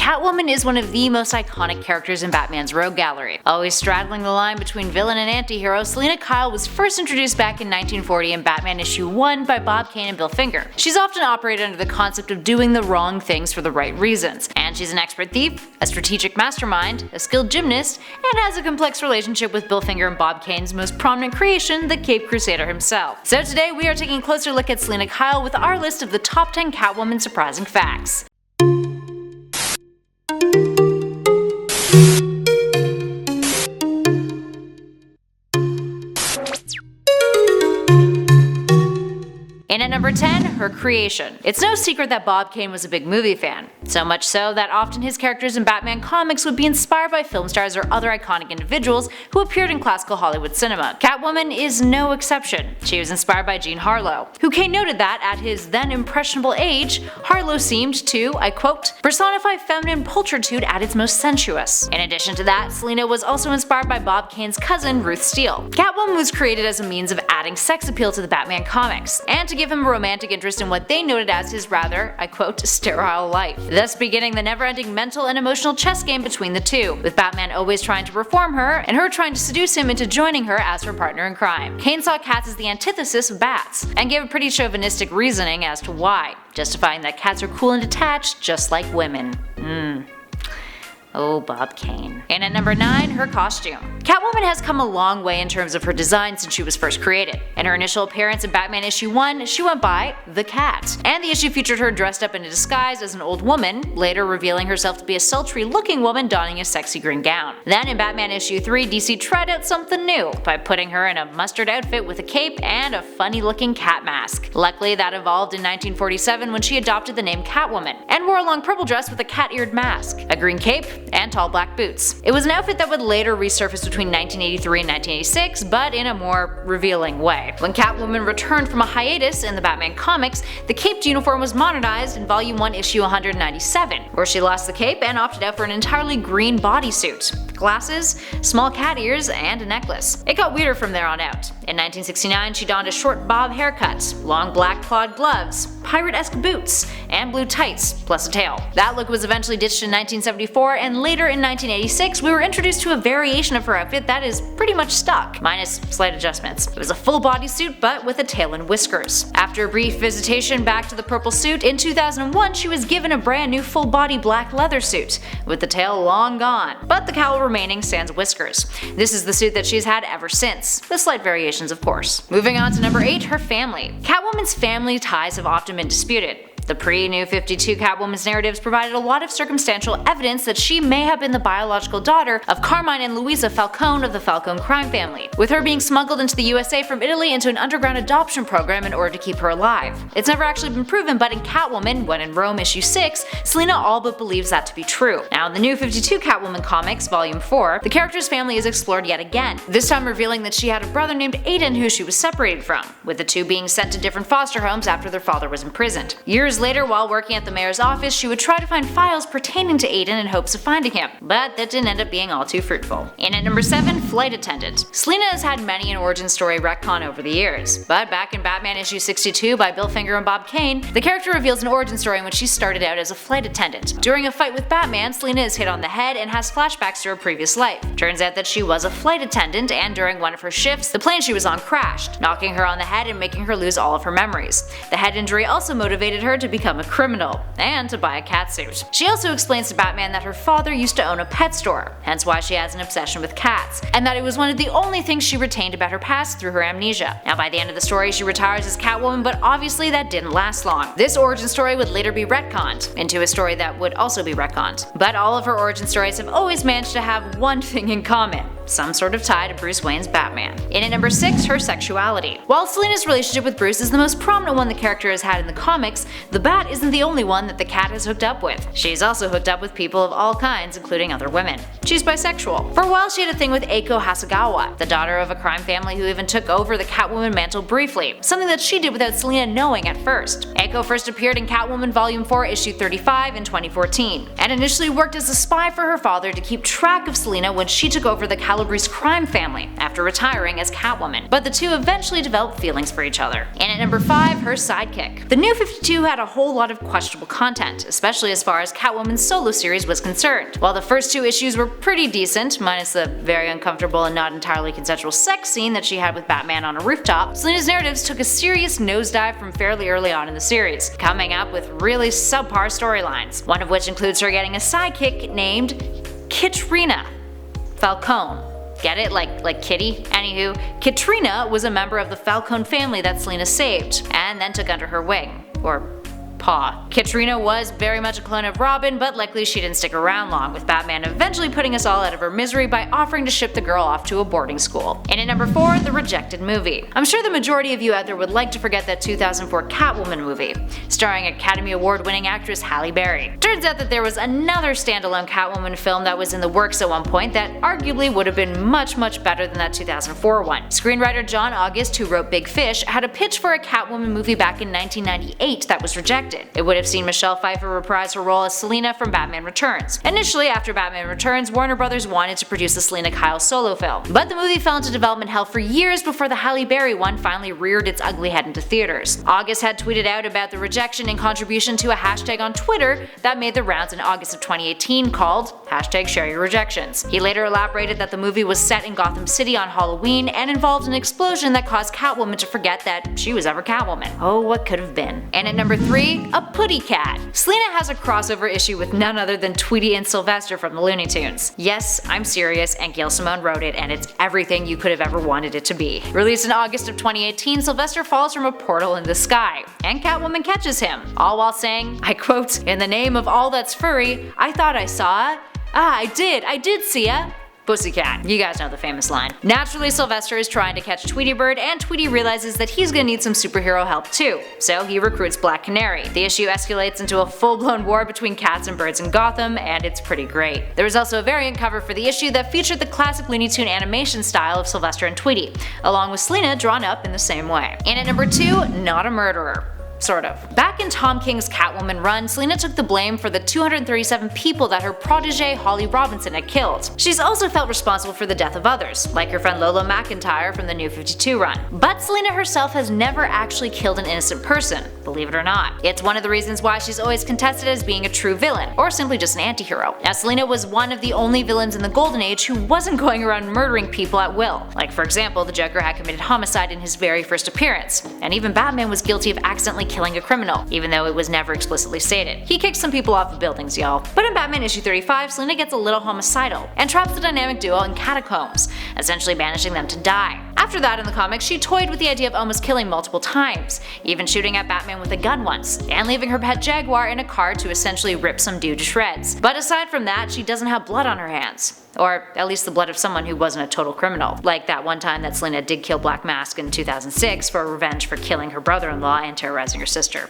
Catwoman is one of the most iconic characters in Batman's rogue gallery. Always straddling the line between villain and anti-hero, Selina Kyle was first introduced back in 1940 in Batman issue 1 by Bob Kane and Bill Finger. She's often operated under the concept of doing the wrong things for the right reasons, and she's an expert thief, a strategic mastermind, a skilled gymnast, and has a complex relationship with Bill Finger and Bob Kane's most prominent creation, the Cape Crusader himself. So today we are taking a closer look at Selina Kyle with our list of the top 10 Catwoman surprising facts. And at number 10, her creation. It's no secret that Bob Kane was a big movie fan, so much so that often his characters in Batman comics would be inspired by film stars or other iconic individuals who appeared in classical Hollywood cinema. Catwoman is no exception. She was inspired by Jean Harlow, who Kane noted that, at his then impressionable age, Harlow seemed to, I quote, personify feminine pulchritude at its most sensuous. In addition to that, Selina was also inspired by Bob Kane's cousin, Ruth Steele. Catwoman was created as a means of adding sex appeal to the Batman comics, and to give him a romantic interest in what they noted as his rather, I quote, sterile life, thus beginning the never-ending mental and emotional chess game between the two, with Batman always trying to reform her, and her trying to seduce him into joining her as her partner in crime. Kane saw cats as the antithesis of bats, and gave a pretty chauvinistic reasoning as to why, justifying that cats are cool and detached just like women. Oh, Bob Kane. And at number 9, her costume. Catwoman has come a long way in terms of her design since she was first created. In her initial appearance in Batman issue 1, she went by the Cat, and the issue featured her dressed up in a disguise as an old woman, later revealing herself to be a sultry looking woman donning a sexy green gown. Then in Batman issue 3, DC tried out something new by putting her in a mustard outfit with a cape and a funny looking cat mask. Luckily that evolved in 1947 when she adopted the name Catwoman, and wore a long purple dress with a cat-eared mask, a green cape, and tall black boots. It was an outfit that would later resurface between 1983 and 1986, but in a more revealing way. When Catwoman returned from a hiatus in the Batman comics, the caped uniform was modernized in Volume 1 issue 197, where she lost the cape and opted out for an entirely green bodysuit, glasses, small cat ears, and a necklace. It got weirder from there on out. In 1969, she donned a short bob haircut, long black clawed gloves, pirate-esque boots, and blue tights, plus a tail. That look was eventually ditched in 1974, and later in 1986 we were introduced to a variation of her outfit that is pretty much stuck, minus slight adjustments. It was a full bodysuit but with a tail and whiskers. After a brief visitation back to the purple suit, in 2001 she was given a brand new full body black leather suit, with the tail long gone, but the cowl remaining sans whiskers. This is the suit that she's had ever since, with slight variations of course. Moving on to number 8, her family. Catwoman's family ties have often been disputed. The pre-New 52 Catwoman's narratives provided a lot of circumstantial evidence that she may have been the biological daughter of Carmine and Luisa Falcone of the Falcone crime family, with her being smuggled into the USA from Italy into an underground adoption program in order to keep her alive. It's never actually been proven, but in Catwoman, When in Rome issue 6, Selina all but believes that to be true. Now in the New 52 Catwoman comics, volume 4, the character's family is explored yet again, this time revealing that she had a brother named Aiden who she was separated from, with the two being sent to different foster homes after their father was imprisoned. Years later, while working at the mayor's office, she would try to find files pertaining to Aiden in hopes of finding him, but that didn't end up being all too fruitful. And at number 7, flight attendant. Selina has had many an origin story retcon over the years, but back in Batman issue 62 by Bill Finger and Bob Kane, the character reveals an origin story in which she started out as a flight attendant. During a fight with Batman, Selina is hit on the head and has flashbacks to her previous life. Turns out that she was a flight attendant, and during one of her shifts, the plane she was on crashed, knocking her on the head and making her lose all of her memories. The head injury also motivated her to become a criminal, and to buy a catsuit. She also explains to Batman that her father used to own a pet store, hence why she has an obsession with cats, and that it was one of the only things she retained about her past through her amnesia. Now by the end of the story she retires as Catwoman, but obviously that didn't last long. This origin story would later be retconned into a story that would also be retconned. But all of her origin stories have always managed to have one thing in common: some sort of tie to Bruce Wayne's Batman. In at number 6, her sexuality. While Selina's relationship with Bruce is the most prominent one the character has had in the comics, the Bat isn't the only one that the Cat has hooked up with. She's also hooked up with people of all kinds, including other women. She's bisexual. For a while she had a thing with Eiko Hasegawa, the daughter of a crime family who even took over the Catwoman mantle briefly, something that she did without Selina knowing at first. Eiko first appeared in Catwoman Volume 4 issue 35 in 2014, and initially worked as a spy for her father to keep track of Selina when she took over the Calabrese crime family after retiring as Catwoman, but the two eventually developed feelings for each other. And at number 5, her sidekick. The New 52 had a whole lot of questionable content, especially as far as Catwoman's solo series was concerned. While the first 2 issues were pretty decent, minus the very uncomfortable and not entirely consensual sex scene that she had with Batman on a rooftop, Selina's narratives took a serious nosedive from fairly early on in the series, coming up with really subpar storylines, one of which includes her getting a sidekick named Katrina Falcone. Get it? Like kitty? Anywho, Katrina was a member of the Falcone family that Selina saved, and then took under her wing. Or paw. Katrina was very much a clone of Robin, but likely she didn't stick around long, with Batman eventually putting us all out of her misery by offering to ship the girl off to a boarding school. And at number 4, The Rejected Movie. I'm sure the majority of you out there would like to forget that 2004 Catwoman movie, starring Academy Award winning actress Halle Berry. Turns out that there was another standalone Catwoman film that was in the works at one point that arguably would have been much better than that 2004 one. Screenwriter John August, who wrote Big Fish, had a pitch for a Catwoman movie back in 1998 that was rejected. It would have seen Michelle Pfeiffer reprise her role as Selina from Batman Returns. Initially, after Batman Returns, Warner Brothers wanted to produce a Selina Kyle solo film, but the movie fell into development hell for years before the Halle Berry one finally reared its ugly head into theaters. August had tweeted out about the rejection in contribution to a hashtag on Twitter that made the rounds in August of 2018 called #ShareYourRejections. He later elaborated that the movie was set in Gotham City on Halloween and involved an explosion that caused Catwoman to forget that she was ever Catwoman. Oh, what could have been. And at number 3, a Puddy cat. Selina has a crossover issue with none other than Tweety and Sylvester from the Looney Tunes. Yes, I'm serious, and Gail Simone wrote it, and it's everything you could have ever wanted it to be. Released in August of 2018, Sylvester falls from a portal in the sky, and Catwoman catches him, all while saying, I quote, "In the name of all that's furry, I thought I saw it. I did see ya." Pussycat. You guys know the famous line. Naturally, Sylvester is trying to catch Tweety Bird, and Tweety realizes that he's gonna need some superhero help too, so he recruits Black Canary. The issue escalates into a full-blown war between cats and birds in Gotham, and it's pretty great. There was also a variant cover for the issue that featured the classic Looney Tune animation style of Sylvester and Tweety, along with Selina drawn up in the same way. And at number 2, Not a Murderer. Sort of. Back in Tom King's Catwoman run, Selina took the blame for the 237 people that her protege Holly Robinson had killed. She's also felt responsible for the death of others, like her friend Lola McIntyre from the New 52 run. But Selina herself has never actually killed an innocent person, believe it or not. It's one of the reasons why she's always contested as being a true villain, or simply just an anti-hero. Now, Selina was one of the only villains in the Golden Age who wasn't going around murdering people at will. Like, for example, the Joker had committed homicide in his very first appearance, and even Batman was guilty of accidentally killing a criminal, even though it was never explicitly stated. He kicked some people off of buildings, y'all. But in Batman issue 35, Selina gets a little homicidal, and traps the dynamic duo in catacombs, essentially banishing them to die. After that in the comics, she toyed with the idea of almost killing multiple times, even shooting at Batman with a gun once, and leaving her pet jaguar in a car to essentially rip some dude to shreds. But aside from that, she doesn't have blood on her hands. Or at least the blood of someone who wasn't a total criminal, like that one time that Selina did kill Black Mask in 2006 for revenge for killing her brother-in-law and terrorizing her sister.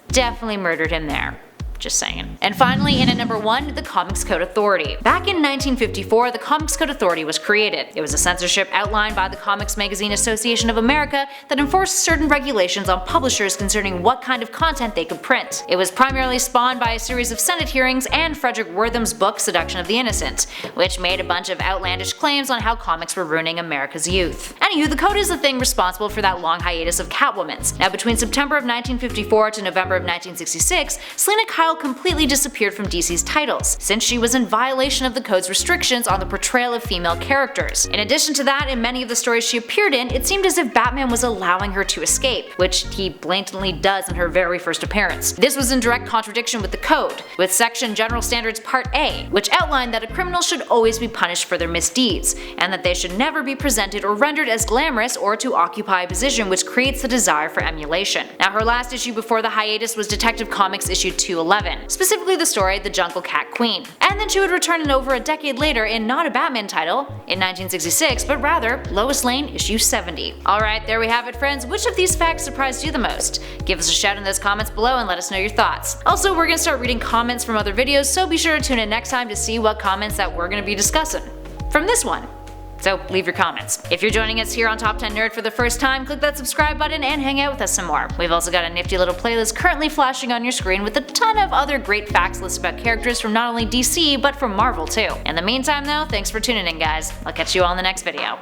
Definitely murdered him there. Just saying. And finally, in at number 1, the Comics Code Authority. Back in 1954, the Comics Code Authority was created. It was a censorship outlined by the Comics Magazine Association of America that enforced certain regulations on publishers concerning what kind of content they could print. It was primarily spawned by a series of Senate hearings and Frederick Wortham's book Seduction of the Innocent, which made a bunch of outlandish claims on how comics were ruining America's youth. Anywho, the code is the thing responsible for that long hiatus of Catwoman's. Now, between September of 1954 to November of 1966, Selina Kyle completely disappeared from DC's titles, since she was in violation of the code's restrictions on the portrayal of female characters. In addition to that, in many of the stories she appeared in, it seemed as if Batman was allowing her to escape, which he blatantly does in her very first appearance. This was in direct contradiction with the code, with Section General Standards Part A, which outlined that a criminal should always be punished for their misdeeds, and that they should never be presented or rendered as glamorous or to occupy a position which creates the desire for emulation. Now, her last issue before the hiatus was Detective Comics issue 211. Specifically the story The Jungle Cat Queen. And then she would return in over a decade later in not a Batman title, in 1966, but rather Lois Lane issue 70. Alright, there we have it, friends. Which of these facts surprised you the most? Give us a shout in those comments below and let us know your thoughts. Also, we're gonna start reading comments from other videos, so be sure to tune in next time to see what comments that we're gonna be discussing from this one. So leave your comments. If you're joining us here on Top 10 Nerd for the first time, click that subscribe button and hang out with us some more. We've also got a nifty little playlist currently flashing on your screen with a ton of other great facts listed about characters from not only DC, but from Marvel too. In the meantime though, thanks for tuning in guys. I'll catch you all in the next video.